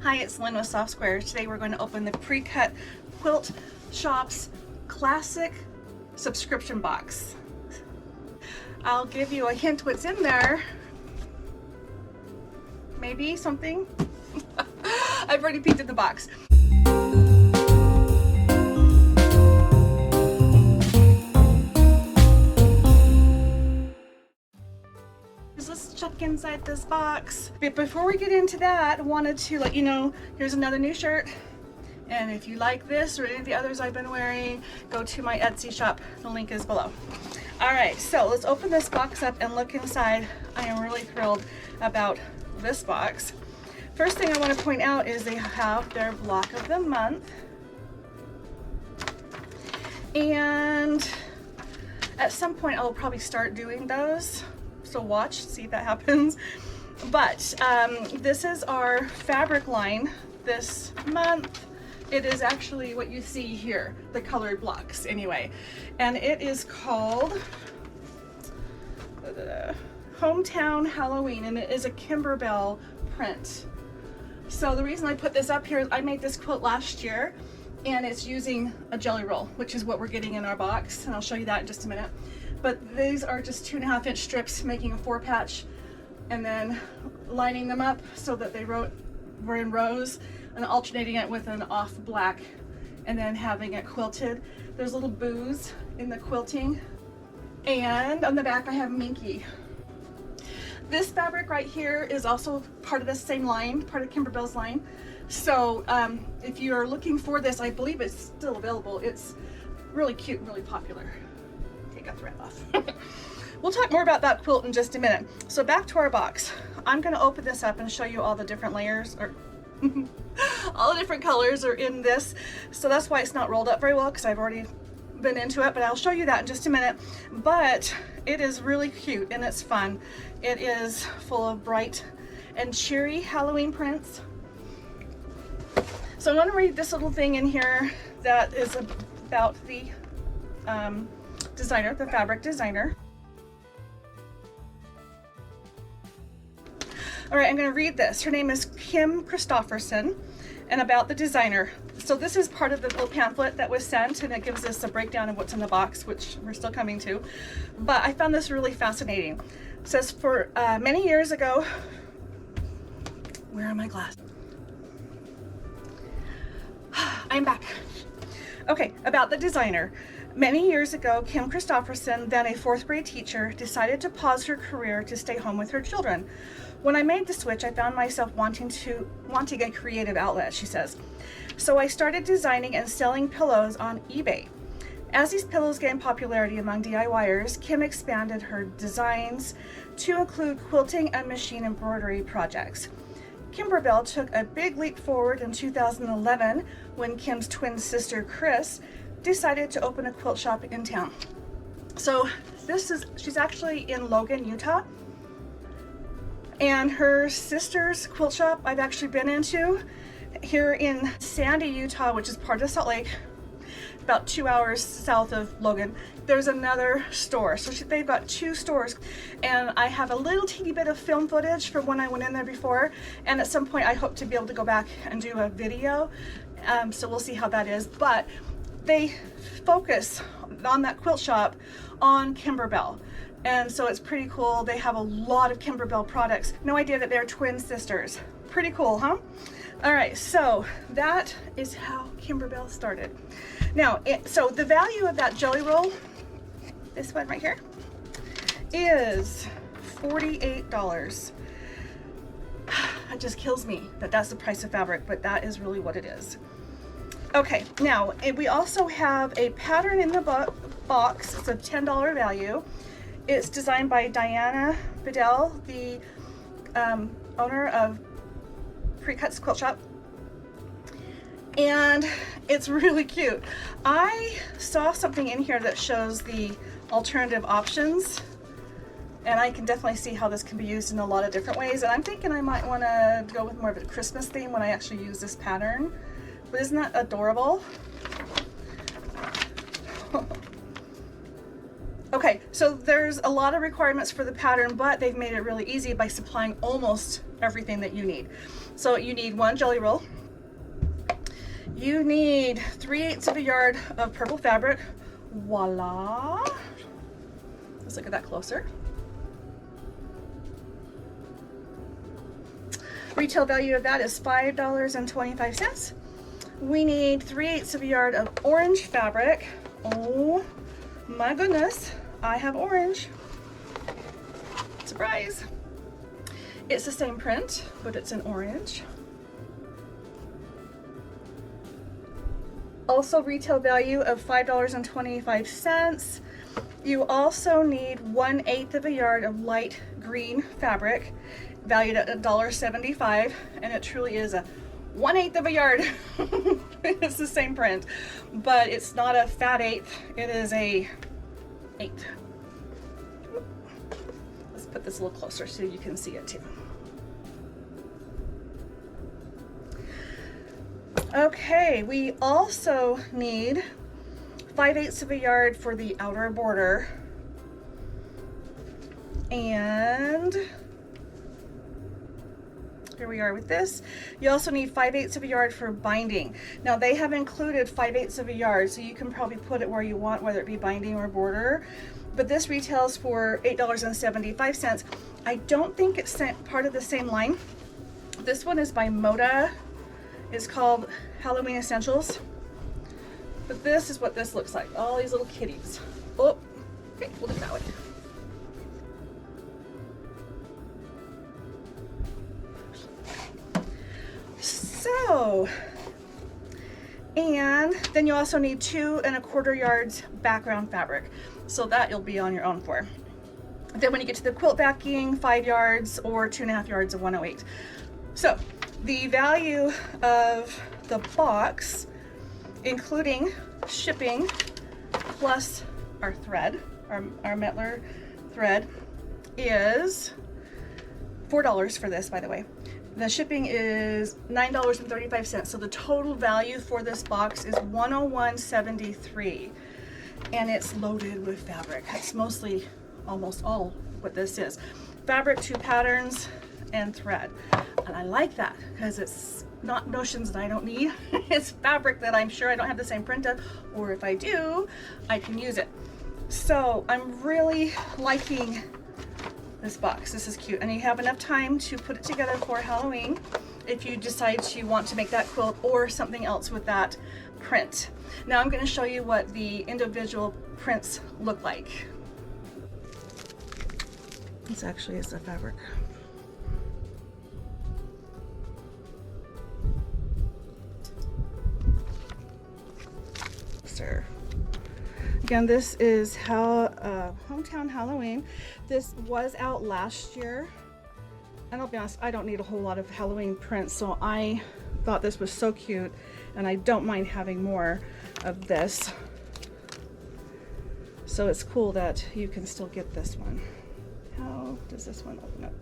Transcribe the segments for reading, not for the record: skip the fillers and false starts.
Hi, it's Lynne with Soft Squares. Today we're going to open the PreCut Quilt Shop's classic subscription box. I'll give you a hint what's in there. Maybe something. I've already peeked at the box. Let's check inside this box. But before we get into that, I wanted to let you know here's another new shirt. And if you like this or any of the others I've been wearing, go to my Etsy shop. The link is below. All right, so let's open this box up and look inside. I am really thrilled about this box. First thing I want to point out is they have their block of the month. And at some point I'll probably start doing those. So watch, see if that happens. But this is our fabric line this month. It is actually what you see here, the colored blocks anyway. And it is called Hometown Halloween, and it is a Kimberbell print. So the reason I put this up here is I made this quilt last year, and it's using a jelly roll, which is what we're getting in our box, and I'll show you that in just a minute. But these are just 2.5 inch strips, making a 4 patch, and then lining them up so that they were in rows, and alternating it with an off black, and then having it quilted. There's little boos in the quilting, and on the back I have Minky. This fabric right here is also part of the same line, part of Kimberbell's line. So if you're looking for this, I believe it's still available. It's really cute and really popular. Take a thread off. We'll talk more about that quilt in just a minute. So back to our box. I'm going to open this up and show you all the different layers, or all the different colors are in this. So that's why it's not rolled up very well, because I've already been into it, but I'll show you that in just a minute. But it is really cute and it's fun. It is full of bright and cheery Halloween prints. So I'm going to read this little thing in here that is about the designer, the fabric designer. All right, I'm going to read this. Her name is Kim Christopherson, and about the designer. So this is part of the little pamphlet that was sent, and it gives us a breakdown of what's in the box, which we're still coming to. But I found this really fascinating. It says, for many years ago, where are my glasses? I'm back. Okay, about the designer. Many years ago, Kim Christopherson, then a 4th grade teacher, decided to pause her career to stay home with her children. When I made the switch, I found myself wanting a creative outlet, she says. So I started designing and selling pillows on eBay. As these pillows gained popularity among DIYers, Kim expanded her designs to include quilting and machine embroidery projects. Kimberbell took a big leap forward in 2011 when Kim's twin sister, Chris, decided to open a quilt shop in town. So she's actually in Logan, Utah. And her sister's quilt shop I've actually been into here in Sandy, Utah, which is part of Salt Lake, about 2 hours south of Logan. There's another store. So they've got 2 stores. And I have a little teeny bit of film footage from when I went in there before. And at some point I hope to be able to go back and do a video. So we'll see how that is. But they focus on that quilt shop on Kimberbell. And so it's pretty cool. They have a lot of Kimberbell products. No idea that they're twin sisters. Pretty cool, huh? All right, so that is how Kimberbell started. Now, so the value of that jelly roll, this one right here, is $48. It just kills me that that's the price of fabric, but that is really what it is. Okay, now we also have a pattern in the box. It's a $10 value. It's designed by Diana Bedell, the owner of PreCut Quilt Shop. And it's really cute. I saw something in here that shows the alternative options, and I can definitely see how this can be used in a lot of different ways. And I'm thinking I might want to go with more of a Christmas theme when I actually use this pattern. But isn't that adorable? Okay, so there's a lot of requirements for the pattern, but they've made it really easy by supplying almost everything that you need. So you need 1 jelly roll. You need 3/8 of a yard of purple fabric. Voila. Let's look at that closer. Retail value of that is $5.25. We need 3/8 of a yard of orange fabric. Oh my goodness, I have orange. Surprise. It's the same print, but it's in orange. Also retail value of $5.25. You also need 1/8 of a yard of light green fabric, valued at $1.75, and it truly is a 1/8 of a yard. It's the same print, but it's not a fat eighth, it is a eighth. Let's put this a little closer so you can see it too. Okay, we also need 5/8 of a yard for the outer border, and here we are with this. You also need 5/8 of a yard for binding. Now they have included 5/8 of a yard, so you can probably put it where you want, whether it be binding or border, but this retails for $8.75. I don't think it's part of the same line. This one is by Moda. It's called Halloween Essentials. But this is what this looks like. All these little kitties. Oh, okay, we'll do it that way. So, and then you also need 2 1/4 yards background fabric. So that you'll be on your own for. Then when you get to the quilt backing, 5 yards or 2.5 yards of 108. So the value of the box, including shipping plus our thread, our Metler thread, is $4 for this, by the way. The shipping is $9.35. So the total value for this box is $101.73, and it's loaded with fabric. That's mostly, almost all what this is. Fabric, 2 patterns, and thread. And I like that because it's not notions that I don't need. It's fabric that I'm sure I don't have the same print of, or if I do, I can use it. So I'm really liking this box. This is cute, and you have enough time to put it together for Halloween if you decide you want to make that quilt or something else with that print. Now I'm going to show you what the individual prints look like. This actually is the fabric. Again, this is Hometown Halloween. This was out last year, and I'll be honest, I don't need a whole lot of Halloween prints, so I thought this was so cute, and I don't mind having more of this. So it's cool that you can still get this one. How does this one open up?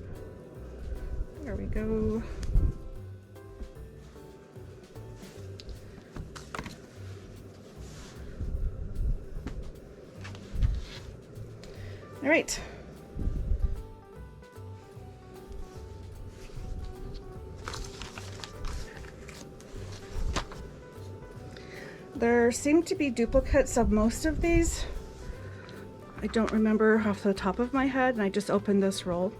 There we go. All right. There seem to be duplicates of most of these. I don't remember off the top of my head, and I just opened this roll.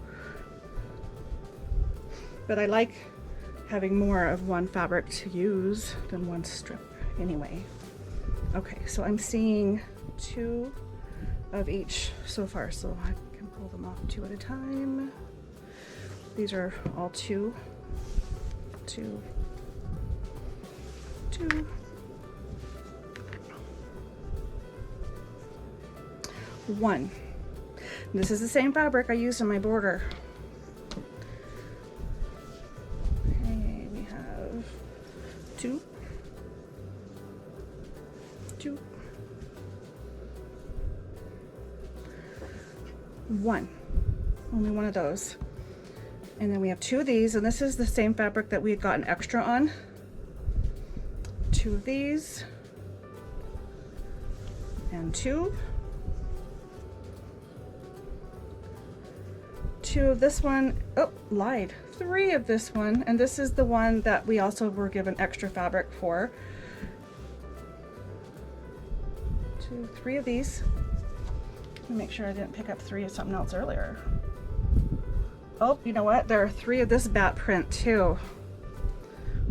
But I like having more of one fabric to use than one strip anyway. Okay, so I'm seeing 2 of each so far, so I can pull them off 2 at a time. These are all 2, 2, 2. One. This is the same fabric I used in my border. Okay, we have 2, 2, 1. Only one of those. And then we have 2 of these, and this is the same fabric that we had gotten extra on. 2 of these, and 2. 2 of this one. Oh, lied. 3 of this one, and this is the one that we also were given extra fabric for. 2, 3 of these. Let me make sure I didn't pick up 3 of something else earlier. Oh, you know what? There are 3 of this bat print too.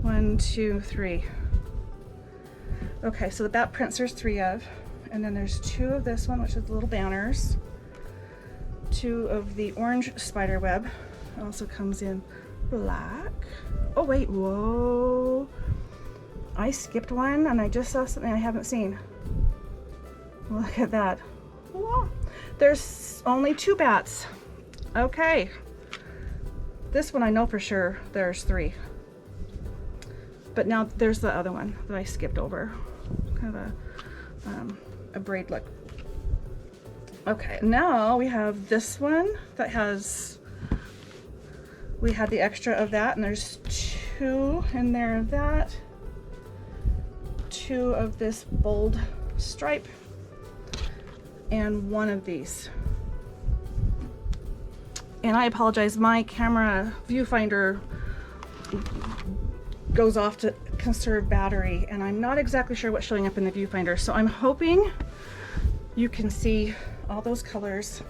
1, 2, 3. Okay, so the bat prints there's 3 of, and then there's 2 of this one, which is the little banners. 2 of the orange spider web. It also comes in black. Oh wait, whoa. I skipped one and I just saw something I haven't seen. Look at that. Whoa. There's only 2 bats. Okay. This one I know for sure there's 3. But now there's the other one that I skipped over. Kind of a braid look. Okay, now we have this one that has, we had the extra of that, and there's 2 in there of that, 2 of this bold stripe, and 1 of these. And I apologize, my camera viewfinder goes off to conserve battery, and I'm not exactly sure what's showing up in the viewfinder, so I'm hoping you can see all those colors,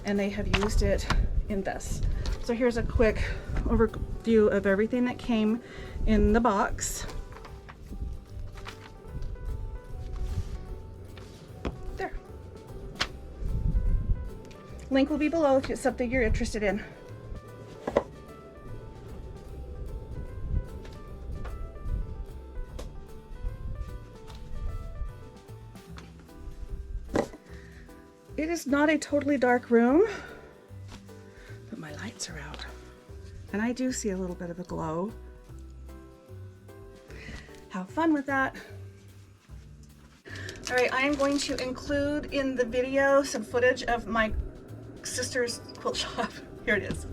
and they have used it in this. So here's a quick overview of everything that came in the box. There. Link will be below if it's something you're interested in. It is not a totally dark room, but my lights are out, and I do see a little bit of a glow. Have fun with that. All right, I am going to include in the video some footage of my sister's quilt shop. Here it is.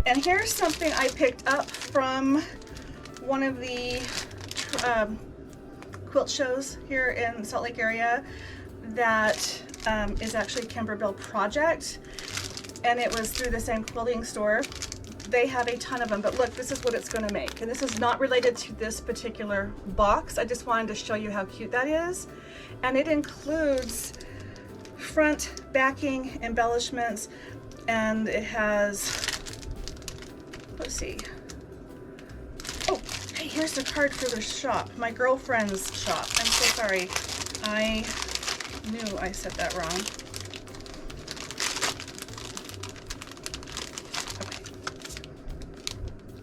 And here's something I picked up from one of the quilt shows here in Salt Lake area that is actually a Kimberbell project, and it was through the same quilting store. They have a ton of them, but look, this is what it's going to make, and this is not related to this particular box. I just wanted to show you how cute that is, and it includes front backing embellishments, and it has, let's see. Oh, hey, here's the card for the shop, my girlfriend's shop. I'm so sorry. I knew I said that wrong. Okay.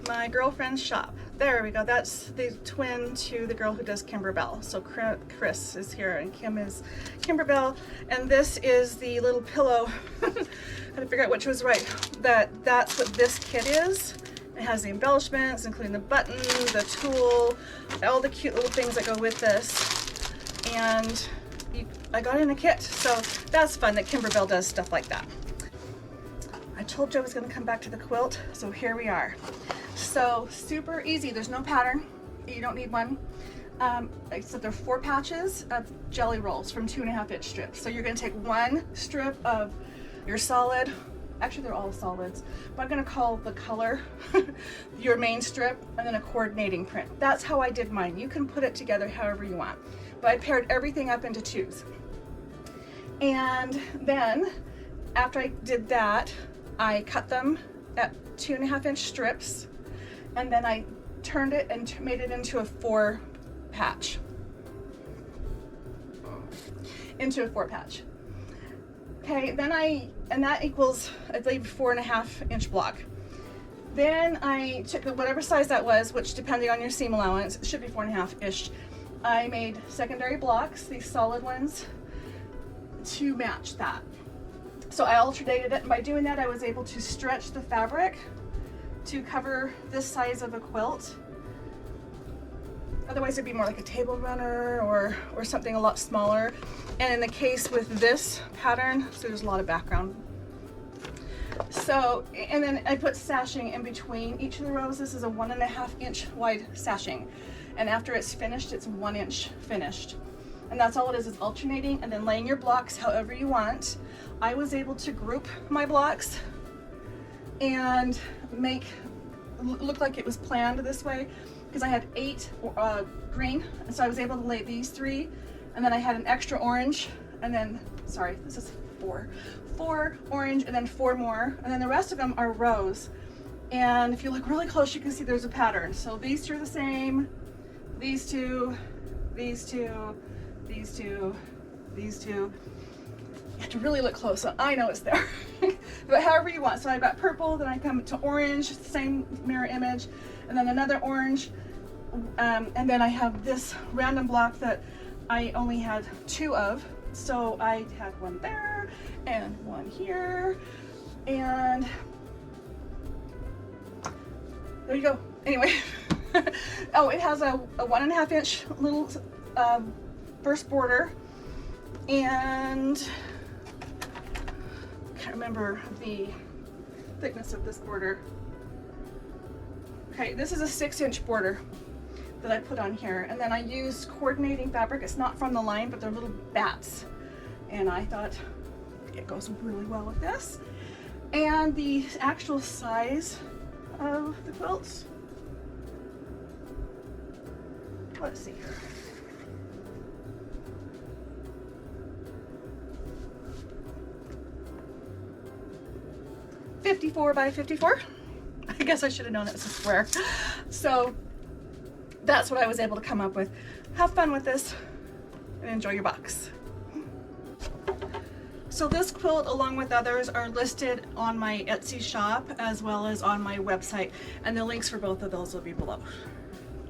My girlfriend's shop. There we go. That's the twin to the girl who does Kimberbell. So Chris is here and Kim is Kimberbell. And this is the little pillow. I had to figure out which was right. That's what this kit is. It has the embellishments, including the button, the tool, all the cute little things that go with this. And I got it in a kit, so that's fun that Kimberbell does stuff like that. I told you I was going to come back to the quilt, so here we are. So super easy. There's no pattern. You don't need one. Except there are 4 patches of jelly rolls from 2.5-inch strips. So you're going to take 1 strip of your solid. Actually, they're all solids, but I'm going to call the color your main strip, and then a coordinating print. That's how I did mine. You can put it together however you want, but I paired everything up into 2s. And then after I did that, I cut them at 2.5-inch strips, and then I turned it and made it into a 4 patch. Okay, then and that equals, I believe, 4.5-inch block. Then I took whatever size that was, which depending on your seam allowance, it should be 4.5-ish. I made secondary blocks, these solid ones, to match that. So I alternated it, and by doing that I was able to stretch the fabric to cover this size of a quilt. Otherwise it'd be more like a table runner or something a lot smaller. And in the case with this pattern, so there's a lot of background So, and then I put sashing in between each of the rows. This is a 1.5 inch wide sashing. And after it's finished, it's 1 inch finished. And that's all it is alternating and then laying your blocks however you want. I was able to group my blocks and make look like it was planned this way because I had 8 green, and so I was able to lay these 3, and then I had an extra orange, and then, sorry, this is 4 orange, and then 4 more, and then the rest of them are rows. And if you look really close, you can see there's a pattern. So these 2 are the same, these 2, these 2, these 2, these 2. You have to really look close so I know it's there. But however you want. So I've got purple, then I come to orange, same mirror image, and then another orange, and then I have this random block that I only had 2 of. So I had 1 there and 1 here, and there you go. Anyway, oh, it has a 1.5 inch little burst border, and I can't remember the thickness of this border. Okay, this is a 6 inch border that I put on here, and then I used coordinating fabric. It's not from the line, but they're little bats, and I thought it goes really well with this. And the actual size of the quilts, let's see here. 54 by 54. I guess I should have known it was a square. So that's what I was able to come up with. Have fun with this and enjoy your box. So this quilt, along with others, are listed on my Etsy shop as well as on my website, and the links for both of those will be below.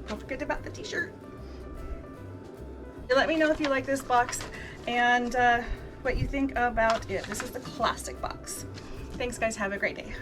Don't forget about the t-shirt. Let me know if you like this box and what you think about it. This is the classic box. Thanks guys, have a great day.